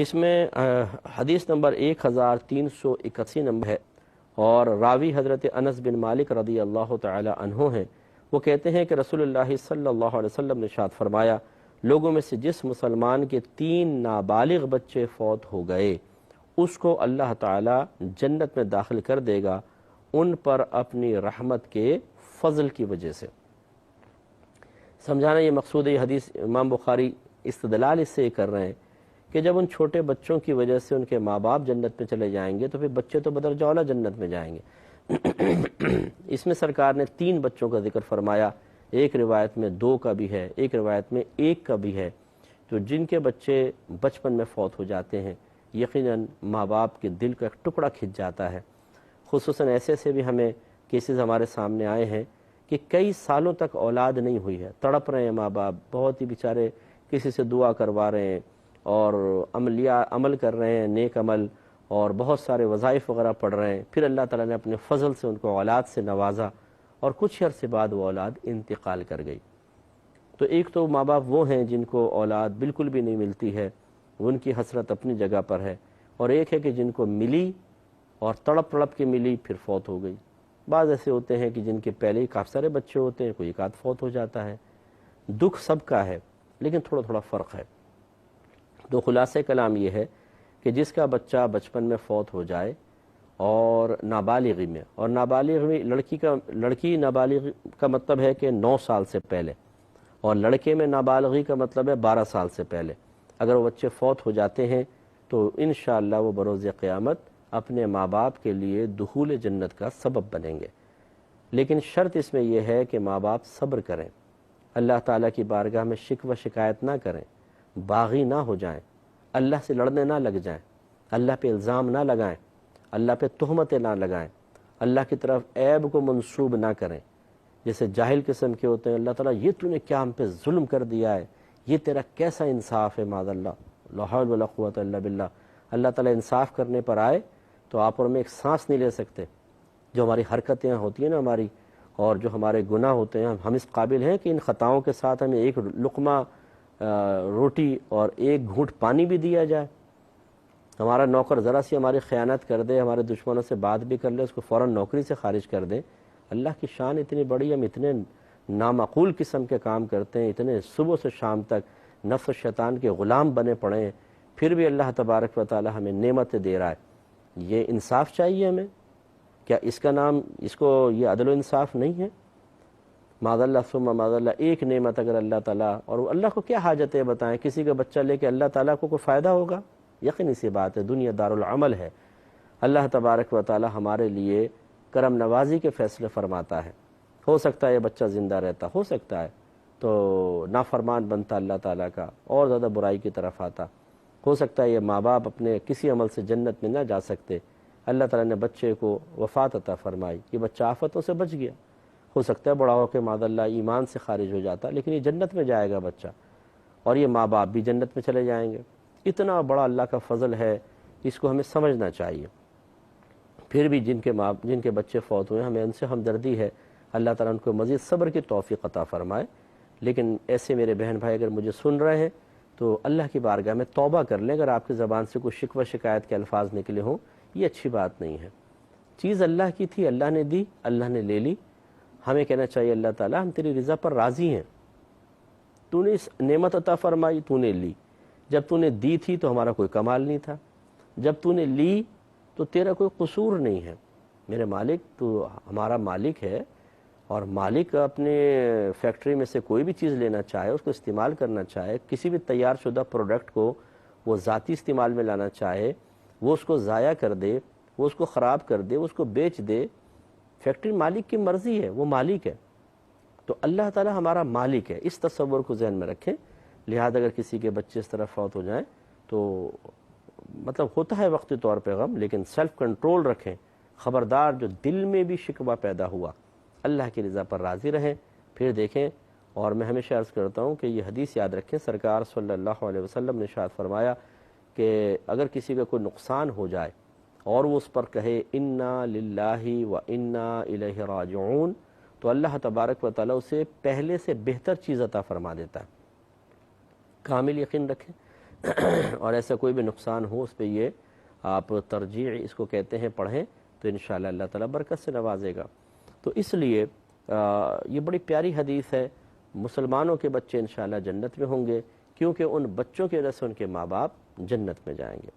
اس میں حدیث number 1381 number ہے، اور راوی حضرت انس بن مالک رضی اللہ تعالی عنہ ہیں۔ وہ کہتے ہیں کہ رسول اللہ صلی اللہ علیہ وسلم نے ارشاد فرمایا، لوگوں میں سے جس مسلمان کے 3 نابالغ بچے فوت ہو گئے اس کو اللہ تعالی جنت میں داخل کر دے گا، ان پر اپنی رحمت کے فضل کی وجہ سے۔ سمجھانا یہ مقصود ہے، یہ حدیث امام بخاری استدلال اس سے کر رہے ہیں کہ جب ان چھوٹے بچوں کی وجہ سے ان کے ماں باپ جنت میں چلے جائیں گے تو پھر بچے تو بدرجہ اولیٰ جنت میں جائیں گے۔ اس میں سرکار نے 3 بچوں کا ذکر فرمایا، ایک روایت میں 2 کا بھی ہے، ایک روایت میں 1 کا بھی ہے۔ تو جن کے بچے بچپن میں فوت ہو جاتے ہیں یقیناً ماں باپ کے دل کا ایک ٹکڑا کھنچ جاتا ہے، خصوصاً ایسے بھی ہمیں کیسز ہمارے سامنے آئے ہیں کہ کئی سالوں تک اولاد نہیں ہوئی ہے، تڑپ رہے ہیں ماں باپ، بہت ہی بیچارے کسی سے دعا کروا رہے ہیں اور عمل کر رہے ہیں، نیک عمل، اور بہت سارے وظائف وغیرہ پڑھ رہے ہیں، پھر اللہ تعالیٰ نے اپنے فضل سے ان کو اولاد سے نوازا اور کچھ عرصے بعد وہ اولاد انتقال کر گئی۔ تو ایک تو ماں باپ وہ ہیں جن کو اولاد بالکل بھی نہیں ملتی ہے، ان کی حسرت اپنی جگہ پر ہے، اور ایک ہے کہ جن کو ملی اور تڑپ تڑپ کے ملی پھر فوت ہو گئی۔ بعض ایسے ہوتے ہیں کہ جن کے پہلے ہی کافی سارے بچے ہوتے ہیں، کوئی ایک آدھ فوت ہو جاتا ہے۔ دکھ سب کا ہے لیکن تھوڑا تھوڑا فرق ہے۔ تو خلاصہ کلام یہ ہے کہ جس کا بچہ بچپن میں فوت ہو جائے اور نابالغی میں، اور نابالغی لڑکی نابالغ کا مطلب ہے کہ 9 سال سے پہلے، اور لڑکے میں نابالغی کا مطلب ہے 12 سال سے پہلے، اگر وہ بچے فوت ہو جاتے ہیں تو انشاءاللہ وہ بروز قیامت اپنے ماں باپ کے لیے دخول جنت کا سبب بنیں گے۔ لیکن شرط اس میں یہ ہے کہ ماں باپ صبر کریں، اللہ تعالیٰ کی بارگاہ میں شکوہ شکایت نہ کریں، باغی نہ ہو جائیں، اللہ سے لڑنے نہ لگ جائیں، اللہ پہ الزام نہ لگائیں، اللہ پہ تہمتیں نہ لگائیں، اللہ کی طرف عیب کو منسوب نہ کریں۔ جیسے جاہل قسم کے ہوتے ہیں، اللہ تعالیٰ یہ تو نے کیا ہم پہ ظلم کر دیا ہے، یہ تیرا کیسا انصاف ہے، معاذ اللہ، لا حول ولا قوت الا باللہ۔ اللہ تعالیٰ انصاف کرنے پر آئے تو آپ اور میں ایک سانس نہیں لے سکتے۔ جو ہماری حرکتیں ہوتی ہیں نا ہماری، اور جو ہمارے گناہ ہوتے ہیں، ہم اس قابل ہیں کہ ان خطاؤں کے ساتھ ہمیں ایک لقمہ روٹی اور ایک گھونٹ پانی بھی دیا جائے۔ ہمارا نوکر ذرا سی ہماری خیانت کر دے، ہمارے دشمنوں سے بات بھی کر لے، اس کو فوراً نوکری سے خارج کر دیں۔ اللہ کی شان اتنی بڑی، ہم اتنے نامعقول قسم کے کام کرتے ہیں، اتنے صبح سے شام تک نفس و شیطان کے غلام بنے پڑے ہیں، پھر بھی اللہ تبارک و تعالی ہمیں نعمتیں دے رہا ہے۔ یہ انصاف چاہیے ہمیں؟ کیا اس کا نام، اس کو یہ عدل و انصاف نہیں ہے؟ معاذ اللہ ثم معاذ اللہ، ایک نعمت اگر اللہ تعالیٰ، اور اللہ کو کیا حاجت ہے بتائیں، کسی کا بچہ لے کے اللہ تعالیٰ کو کوئی فائدہ ہوگا؟ یقینی سی بات ہے، دنیا دار العمل ہے۔ اللہ تبارک و تعالیٰ ہمارے لیے کرم نوازی کے فیصلے فرماتا ہے۔ ہو سکتا ہے یہ بچہ زندہ رہتا، ہو سکتا ہے تو نافرمان بنتا اللہ تعالیٰ کا اور زیادہ برائی کی طرف آتا، ہو سکتا ہے یہ ماں باپ اپنے کسی عمل سے جنت میں نہ جا سکتے، اللہ تعالیٰ نے بچے کو وفات عطا فرمائی، یہ بچہ آفتوں سے بچ گیا، ہو سکتا ہے بڑا ہو کے معاذ اللہ ایمان سے خارج ہو جاتا، لیکن یہ جنت میں جائے گا بچہ، اور یہ ماں باپ بھی جنت میں چلے جائیں گے۔ اتنا بڑا اللہ کا فضل ہے، اس کو ہمیں سمجھنا چاہیے۔ پھر بھی جن کے بچے فوت ہوئے، ہمیں ان سے ہمدردی ہے، اللہ تعالیٰ ان کو مزید صبر کی توفیق عطا فرمائے۔ لیکن ایسے میرے بہن بھائی اگر مجھے سن رہے ہیں تو اللہ کی بارگاہ میں توبہ کر لیں، اگر آپ کی زبان سے کوئی شکوہ شکایت کے الفاظ نکلے ہوں، یہ اچھی بات نہیں ہے۔ چیز اللہ کی تھی، اللہ نے دی، اللہ نے لے لی، ہمیں کہنا چاہیے اللہ تعالیٰ ہم تیری رضا پر راضی ہیں، تو نے اس نعمت عطا فرمائی، تو نے لی، جب تو نے دی تھی تو ہمارا کوئی کمال نہیں تھا، جب تو نے لی تو تیرا کوئی قصور نہیں ہے، میرے مالک تو ہمارا مالک ہے، اور مالک اپنے فیکٹری میں سے کوئی بھی چیز لینا چاہے، اس کو استعمال کرنا چاہے، کسی بھی تیار شدہ پروڈکٹ کو وہ ذاتی استعمال میں لانا چاہے، وہ اس کو ضائع کر دے، وہ اس کو خراب کر دے، وہ اس کو بیچ دے، فیکٹری مالک کی مرضی ہے، وہ مالک ہے۔ تو اللہ تعالی ہمارا مالک ہے، اس تصور کو ذہن میں رکھیں۔ لہذا اگر کسی کے بچے اس طرح فوت ہو جائیں تو مطلب ہوتا ہے وقتی طور پہ غم، لیکن سیلف کنٹرول رکھیں، خبردار جو دل میں بھی شکوہ پیدا ہوا، اللہ کی رضا پر راضی رہیں، پھر دیکھیں۔ اور میں ہمیشہ عرض کرتا ہوں کہ یہ حدیث یاد رکھیں، سرکار صلی اللہ علیہ وسلم نے ارشاد فرمایا کہ اگر کسی کا کوئی نقصان ہو جائے اور وہ اس پر کہے انا للہ و انا الیہ راجعون، تو اللہ تبارک و تعالیٰ اسے پہلے سے بہتر چیز عطا فرما دیتا ہے۔ کامل یقین رکھیں، اور ایسا کوئی بھی نقصان ہو اس پہ یہ آپ ترجیع اس کو کہتے ہیں پڑھیں تو انشاءاللہ اللہ تعالیٰ برکت سے نوازے گا۔ تو اس لیے یہ بڑی پیاری حدیث ہے، مسلمانوں کے بچے انشاءاللہ جنت میں ہوں گے، کیونکہ ان بچوں کی وجہ سے ان کے ماں باپ جنت میں جائیں گے۔